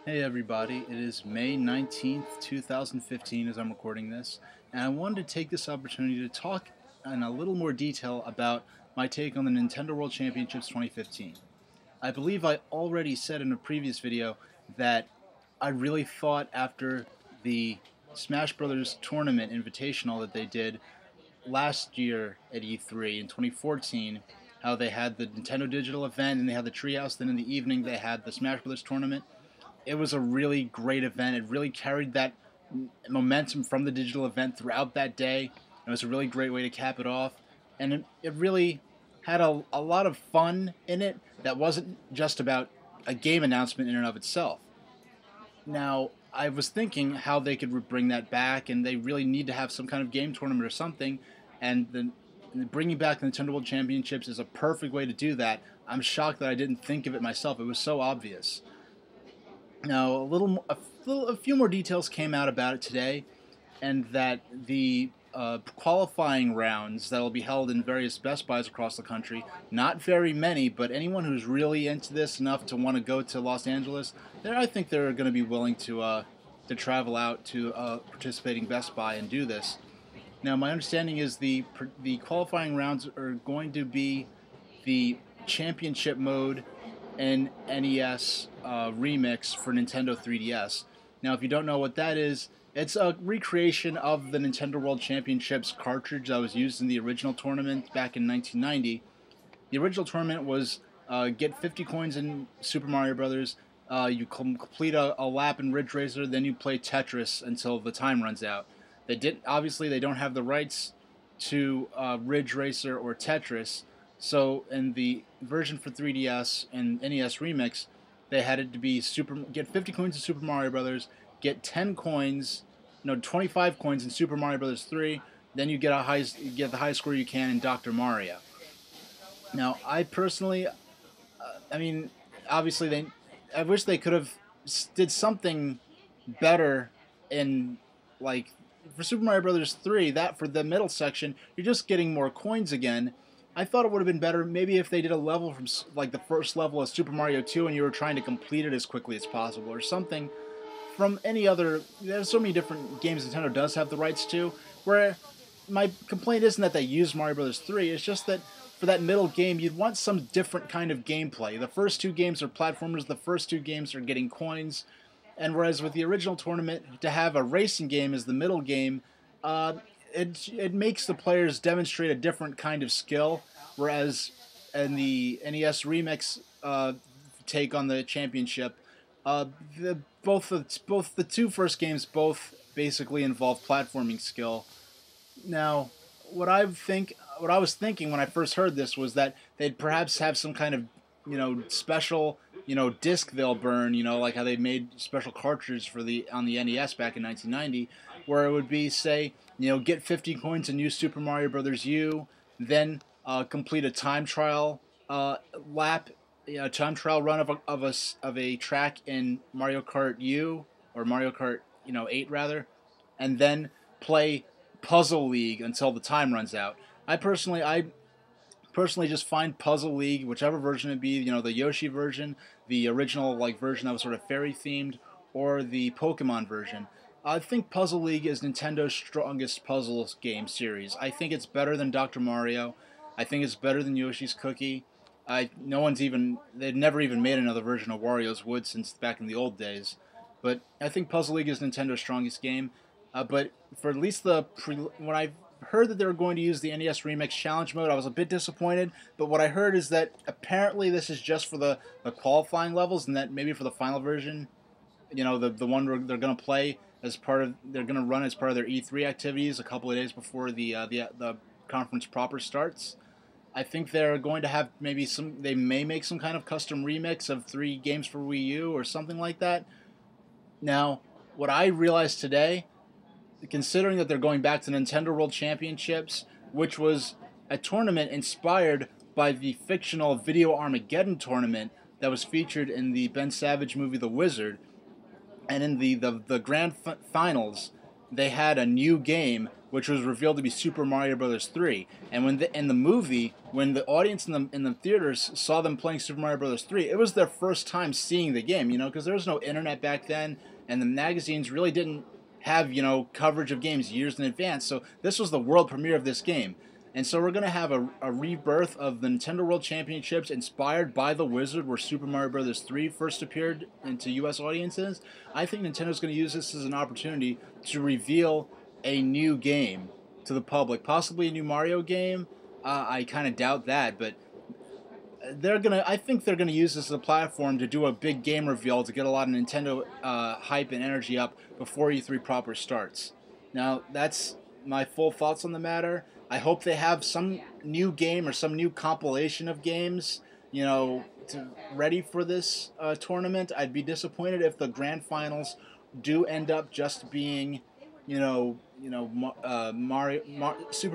Hey everybody, it is May 19th, 2015 as I'm recording this, and I wanted to take this opportunity to talk in a little more detail about my take on the Nintendo World Championships 2015. I believe I already said in a previous video that I really thought after the Smash Brothers Tournament Invitational that they did last year at E3 in 2014, how they had the Nintendo Digital event and they had the Treehouse, then in the evening they had the Smash Brothers Tournament. It was a really great event. It really carried that momentum from the digital event throughout that day. It was a really great way to cap it off. And it really had a lot of fun in it that wasn't just about a game announcement in and of itself. Now, I was thinking how they could bring that back, and they really need to have some kind of game tournament or something. And bringing back the Nintendo World Championships is a perfect way to do that. I'm shocked that I didn't think of it myself. It was so obvious. Now, a few more details came out about it today, and that the qualifying rounds that will be held in various Best Buys across the country, not very many, but anyone who's really into this enough to want to go to Los Angeles, I think they're going to be willing to travel out to participating Best Buy and do this. Now, my understanding is the qualifying rounds are going to be the championship mode and NES remix for Nintendo 3DS. Now, if you don't know what that is, it's a recreation of the Nintendo World Championships cartridge that was used in the original tournament back in 1990. The original tournament was get 50 coins in Super Mario Brothers. You complete a lap in Ridge Racer, then you play Tetris until the time runs out. Obviously they don't have the rights to Ridge Racer or Tetris, so in the version for 3DS and NES Remix, they had it to be get 50 coins in Super Mario Brothers, get 10 coins, no 25 coins in Super Mario Brothers 3, then you get the highest score you can in Dr. Mario. Now, I personally, I mean, obviously I wish they could have did something better in like for Super Mario Brothers 3, that for the middle section, you're just getting more coins again. I thought it would have been better maybe if they did a level from like the first level of Super Mario 2 and you were trying to complete it as quickly as possible or something from any other. There's so many different games Nintendo does have the rights to, where my complaint isn't that they use Mario Brothers 3, it's just that for that middle game, you'd want some different kind of gameplay. The first two games are platformers, the first two games are getting coins, and whereas with the original tournament, to have a racing game as the middle game, it makes the players demonstrate a different kind of skill, whereas in the NES Remix take on the championship, both the two first games both basically involve platforming skill. Now, what I was thinking when I first heard this was that they'd perhaps have some kind of special disc they'll burn, like how they made special cartridges for the on the NES back in 1990, where it would be say get 50 coins in New Super Mario Brothers U, then complete a time trial lap, time trial run of a track in Mario Kart U or Mario Kart 8 rather, and then play Puzzle League until the time runs out. I personally just find Puzzle League, whichever version it be, the Yoshi version, the original version that was sort of fairy themed, or the Pokemon version. I think Puzzle League is Nintendo's strongest puzzle game series. I think it's better than Dr. Mario. I think it's better than Yoshi's Cookie. They've never even made another version of Wario's Wood since back in the old days. But I think Puzzle League is Nintendo's strongest game. But for at least when I heard that they were going to use the NES Remix Challenge mode, I was a bit disappointed. But what I heard is that apparently this is just for the qualifying levels, and that maybe for the final version, the one they're going to play they're going to run as part of their E3 activities a couple of days before the conference proper starts. I think they're going to have they may make some kind of custom remix of 3 games for Wii U or something like that. Now, what I realized today, considering that they're going back to Nintendo World Championships, which was a tournament inspired by the fictional Video Armageddon tournament that was featured in the Ben Savage movie The Wizard, and in the grand finals, they had a new game which was revealed to be Super Mario Bros. 3. And when in the movie, when the audience in the theaters saw them playing Super Mario Bros. 3, it was their first time seeing the game, because there was no internet back then, and the magazines really didn't have, coverage of games years in advance. So this was the world premiere of this game. And so we're going to have a rebirth of the Nintendo World Championships inspired by The Wizard, where Super Mario Bros. 3 first appeared into U.S. audiences. I think Nintendo's going to use this as an opportunity to reveal a new game to the public, possibly a new Mario game. I kind of doubt that, but I think they're gonna use this as a platform to do a big game reveal to get a lot of Nintendo hype and energy up before E3 proper starts. Now that's my full thoughts on the matter. I hope they have some new game or some new compilation of games, ready for this tournament. I'd be disappointed if the grand finals do end up just being, Super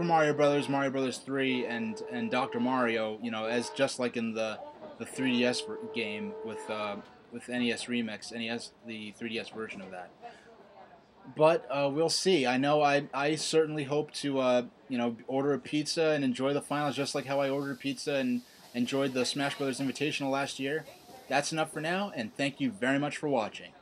Mario Brothers, Mario Brothers 3, and Dr. Mario, as just like in the 3DS game with NES Remix, the 3DS version of that. But we'll see. I know I certainly hope to order a pizza and enjoy the finals just like how I ordered pizza and enjoyed the Smash Brothers Invitational last year. That's enough for now, and thank you very much for watching.